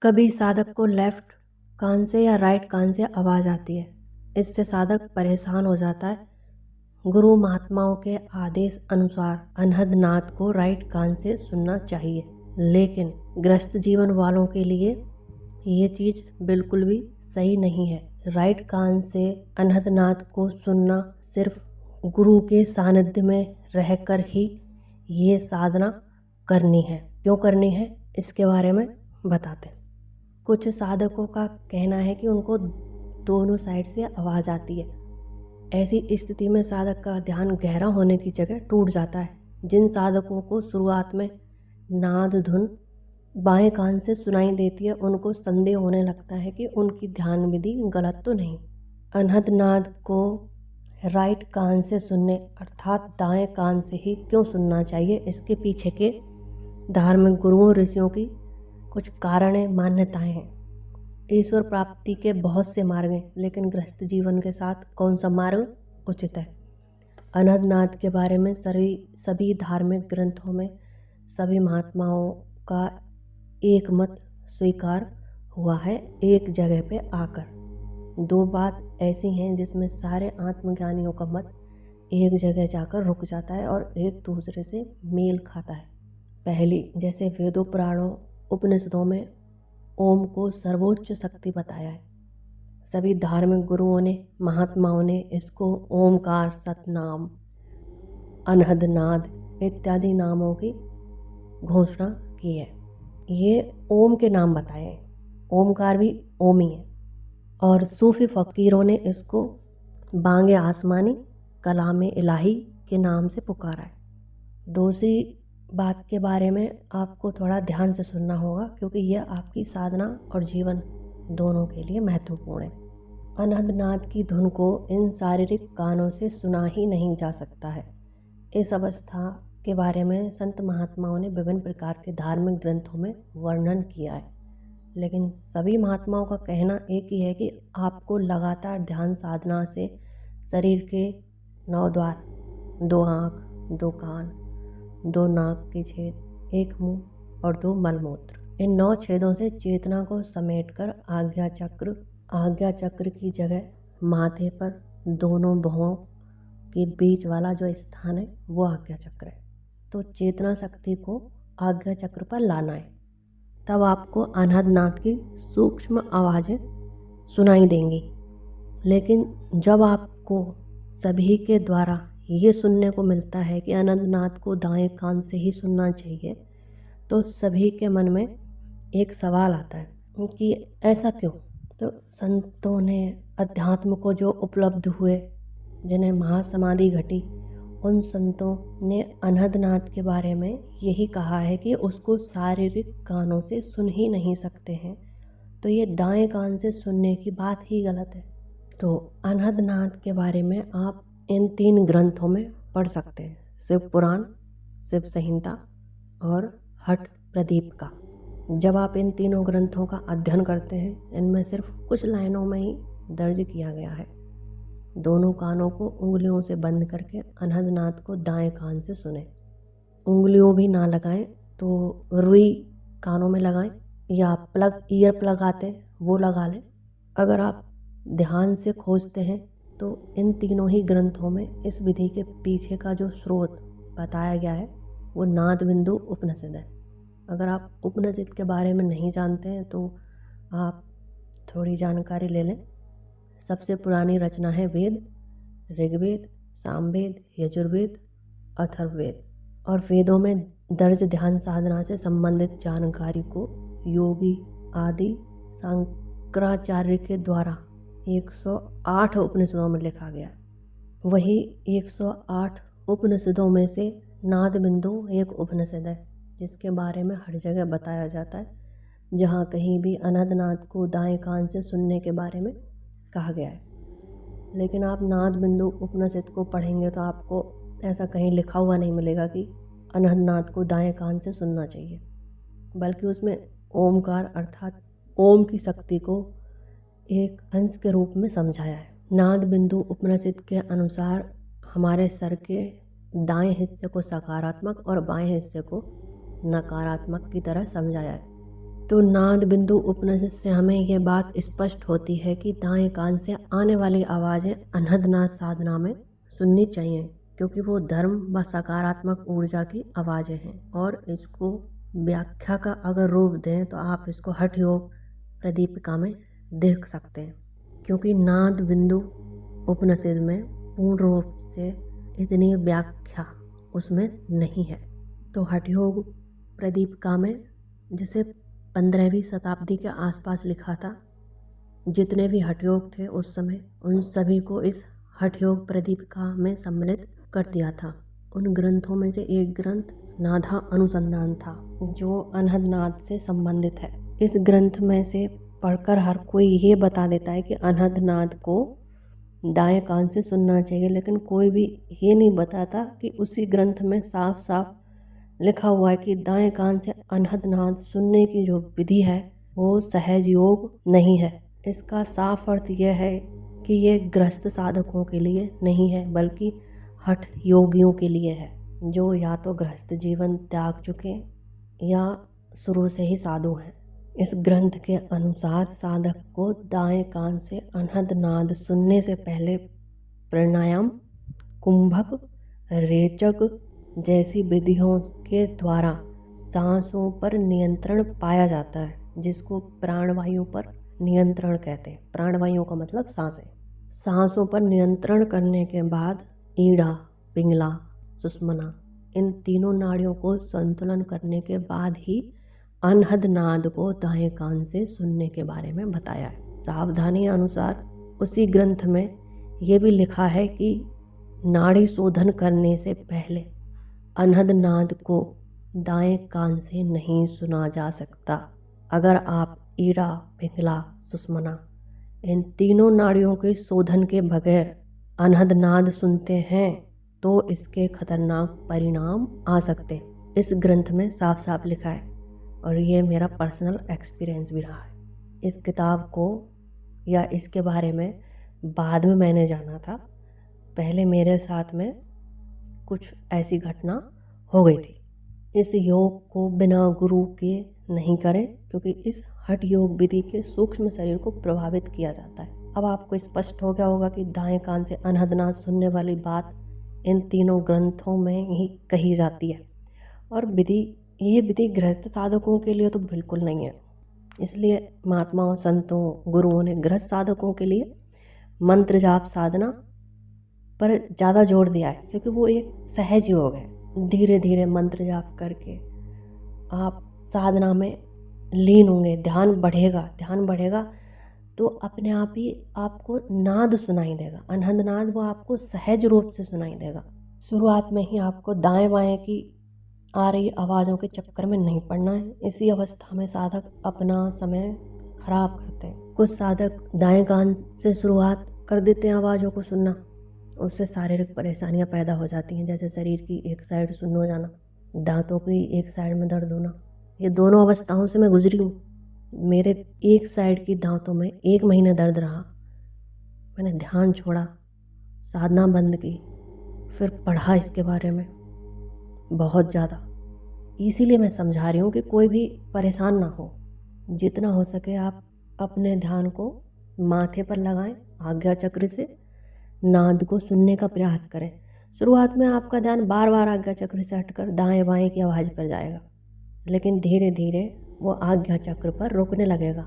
कभी साधक को लेफ्ट कान से या राइट कान से आवाज आती है। इससे साधक परेशान हो जाता है। गुरु महात्माओं के आदेश अनुसार अनहद नाद को राइट कान से सुनना चाहिए, लेकिन गृहस्थ जीवन वालों के लिए ये चीज बिल्कुल भी सही नहीं है। राइट कान से अनहद नाद को सुनना सिर्फ गुरु के सानिध्य में रहकर ही ये साधना करनी है। क्यों करनी है, इसके बारे में बताते हैं। कुछ साधकों का कहना है कि उनको दोनों साइड से आवाज़ आती है। ऐसी स्थिति में साधक का ध्यान गहरा होने की जगह टूट जाता है। जिन साधकों को शुरुआत में नाद धुन बाएं कान से सुनाई देती है, उनको संदेह होने लगता है कि उनकी ध्यान विधि गलत तो नहीं। अनहद नाद को राइट कान से सुनने अर्थात दाएं कान से ही क्यों सुनना चाहिए, इसके पीछे के धार्मिक गुरुओं ऋषियों की कुछ कारण मान्यताएं हैं। ईश्वर प्राप्ति के बहुत से मार्ग हैं, लेकिन गृहस्थ जीवन के साथ कौन सा मार्ग उचित है। अनहद नाद के बारे में सभी धार्मिक ग्रंथों में सभी महात्माओं का एक मत स्वीकार हुआ है। एक जगह पे आकर दो बात ऐसी हैं जिसमें सारे आत्मज्ञानियों का मत एक जगह जाकर रुक जाता है और एक दूसरे से मेल खाता है। पहली, जैसे वेदों पुराणों उपनिषदों में ओम को सर्वोच्च शक्ति बताया है। सभी धार्मिक गुरुओं ने महात्माओं ने इसको ओमकार, सतनाम, अनहद नाद इत्यादि नामों की घोषणा की है। ये ओम के नाम बताए हैं। ओमकार भी ओम ही है। और सूफी फकीरों ने इसको बांगे आसमानी, कलामे इलाही के नाम से पुकारा है। दूसरी बात के बारे में आपको थोड़ा ध्यान से सुनना होगा, क्योंकि यह आपकी साधना और जीवन दोनों के लिए महत्वपूर्ण है। अनहद नाद की धुन को इन शारीरिक कानों से सुना ही नहीं जा सकता है। इस अवस्था के बारे में संत महात्माओं ने विभिन्न प्रकार के धार्मिक ग्रंथों में वर्णन किया है, लेकिन सभी महात्माओं का कहना एक ही है कि आपको लगातार ध्यान साधना से शरीर के 9 द्वार, 2 आँख, 2 कान, 2 नाक के छेद, 1 मुंह और 2 मलमूत्र, इन 9 छेदों से चेतना को समेटकर आज्ञा चक्र की जगह माथे पर दोनों भुवों के बीच वाला जो स्थान है वो आज्ञा चक्र है। तो चेतना शक्ति को आज्ञा चक्र पर लाना है, तब आपको अनहद नाद की सूक्ष्म आवाज़ें सुनाई देंगी। लेकिन जब आपको सभी के द्वारा ये सुनने को मिलता है कि अनहद नाद को दाएं कान से ही सुनना चाहिए, तो सभी के मन में एक सवाल आता है कि ऐसा क्यों। तो संतों ने अध्यात्म को जो उपलब्ध हुए, जिन्हें महासमाधि घटी, उन संतों ने अनहद नाद के बारे में यही कहा है कि उसको शारीरिक कानों से सुन ही नहीं सकते हैं, तो ये दाएं कान से सुनने की बात ही गलत है। तो अनहद नाद के बारे में आप इन 3 ग्रंथों में पढ़ सकते हैं, शिव पुराण, शिव संहिता और हठ प्रदीप का। जब आप इन तीनों ग्रंथों का अध्ययन करते हैं, इनमें सिर्फ कुछ लाइनों में ही दर्ज किया गया है। दोनों कानों को उंगलियों से बंद करके अनहद नाद को दाएं कान से सुने। उंगलियों भी ना लगाएं तो रुई कानों में लगाएं, या ईयर प्लग आते हैं वो लगा लें। अगर आप ध्यान से खोजते हैं तो इन तीनों ही ग्रंथों में इस विधि के पीछे का जो स्रोत बताया गया है वो नाद बिंदु उपनिषद है। अगर आप उपनिषद के बारे में नहीं जानते हैं तो आप थोड़ी जानकारी ले लें। सबसे पुरानी रचना है वेद, ऋग्वेद, सामवेद, यजुर्वेद, अथर्ववेद। और वेदों में दर्ज ध्यान साधना से संबंधित जानकारी को योगी आदि शंकराचार्य के द्वारा 108 उपनिषदों में लिखा गया। वही 108 उपनिषदों में से नाद बिंदु एक उपनिषद है, जिसके बारे में हर जगह बताया जाता है। जहाँ कहीं भी अनहद नाद को दाएं कान से सुनने के बारे में कहा गया है। लेकिन आप नाद बिंदु उपनिषद को पढ़ेंगे तो आपको ऐसा कहीं लिखा हुआ नहीं मिलेगा कि अनहद नाद को दाएं कान से सुनना चाहिए, बल्कि उसमें ओमकार अर्थात ओम की शक्ति को एक अंश के रूप में समझाया है। नाद बिंदु उपनिषद के अनुसार हमारे सर के दाएं हिस्से को सकारात्मक और बाएं हिस्से को नकारात्मक की तरह समझाया है। तो नाद बिंदु उपनिषद से हमें यह बात स्पष्ट होती है कि दाएं कान से आने वाली आवाज़ें अनहद नाद साधना में सुननी चाहिए, क्योंकि वो धर्म व सकारात्मक ऊर्जा की आवाज़ें हैं। और इसको व्याख्या का अगर रूप दें तो आप इसको हठ योग प्रदीपिका में देख सकते हैं, क्योंकि नाद बिंदु उपनिषद में पूर्ण रूप से इतनी व्याख्या उसमें नहीं है। तो हठ योग प्रदीपिका में जिसे 15वीं शताब्दी के आसपास लिखा था, जितने भी हठ योग थे उस समय उन सभी को इस हठ योग प्रदीपिका में सम्मिलित कर दिया था। उन ग्रंथों में से एक ग्रंथ नादा अनुसंधान था, जो अनहद नाद से संबंधित है। इस ग्रंथ में से पढ़कर हर कोई ये बता देता है कि अनहद नाद को दाएं कान से सुनना चाहिए, लेकिन कोई भी ये नहीं बताता कि उसी ग्रंथ में साफ साफ लिखा हुआ है कि दाएं कान से अनहद नाद सुनने की जो विधि है वो सहज योग नहीं है। इसका साफ अर्थ यह है कि ये गृहस्थ साधकों के लिए नहीं है, बल्कि हठ योगियों के लिए है, जो या तो गृहस्थ जीवन त्याग चुके या शुरू से ही साधु हैं। इस ग्रंथ के अनुसार साधक को दाएं कान से अनहद नाद सुनने से पहले प्राणायाम, कुंभक, रेचक जैसी विधियों के द्वारा सांसों पर नियंत्रण पाया जाता है, जिसको प्राणवायु पर नियंत्रण कहते हैं। प्राणवायु का मतलब सांसें। सांसों पर नियंत्रण करने के बाद ईड़ा, पिंगला, सुषुम्ना इन तीनों नाड़ियों को संतुलन करने के बाद ही अनहद नाद को दाएं कान से सुनने के बारे में बताया है। सावधानी अनुसार उसी ग्रंथ में ये भी लिखा है कि नाड़ी शोधन करने से पहले अनहद नाद को दाएं कान से नहीं सुना जा सकता। अगर आप ईड़ा, पिंगला, सुषुम्ना इन तीनों नाड़ियों के शोधन के बगैर अनहद नाद सुनते हैं तो इसके खतरनाक परिणाम आ सकते। इस ग्रंथ में साफ साफ लिखा है, और ये मेरा पर्सनल एक्सपीरियंस भी रहा है। इस किताब को या इसके बारे में बाद में मैंने जाना था। पहले मेरे साथ में कुछ ऐसी घटना हो गई थी। इस योग को बिना गुरु के नहीं करें, क्योंकि इस हठ योग विधि के सूक्ष्म शरीर को प्रभावित किया जाता है। अब आपको स्पष्ट हो गया होगा कि दाएं कान से अनहद नाद सुनने वाली बात इन तीनों ग्रंथों में ही कही जाती है, और ये विधि गृहस्थ साधकों के लिए तो बिल्कुल नहीं है। इसलिए महात्माओं, संतों, गुरुओं ने गृहस्थ साधकों के लिए मंत्र जाप साधना पर ज़्यादा जोर दिया है, क्योंकि वो एक सहज योग है। धीरे धीरे मंत्र जाप करके आप साधना में लीन होंगे, ध्यान बढ़ेगा तो अपने आप ही आपको नाद सुनाई देगा। अनहद नाद वो आपको सहज रूप से सुनाई देगा। शुरुआत में ही आपको दाएं बाएं की आ रही आवाज़ों के चक्कर में नहीं पड़ना है। इसी अवस्था में साधक अपना समय खराब करते हैं। कुछ साधक दाएं कान से शुरुआत कर देते हैं आवाज़ों को सुनना, उससे शारीरिक परेशानियां पैदा हो जाती हैं, जैसे शरीर की एक साइड सुन्न हो जाना, दांतों की एक साइड में दर्द होना। ये दोनों अवस्थाओं से मैं गुजरी हूँ। मेरे एक साइड की दांतों में 1 महीने दर्द रहा। मैंने ध्यान छोड़ा, साधना बंद की, फिर पढ़ा इसके बारे में बहुत ज़्यादा। इसीलिए मैं समझा रही हूँ कि कोई भी परेशान ना हो। जितना हो सके आप अपने ध्यान को माथे पर लगाएं, आज्ञा चक्र से नाद को सुनने का प्रयास करें। शुरुआत में आपका ध्यान बार बार आज्ञा चक्र से हटकर दाएं बाएं की आवाज़ पर जाएगा, लेकिन धीरे धीरे वो आज्ञा चक्र पर रुकने लगेगा।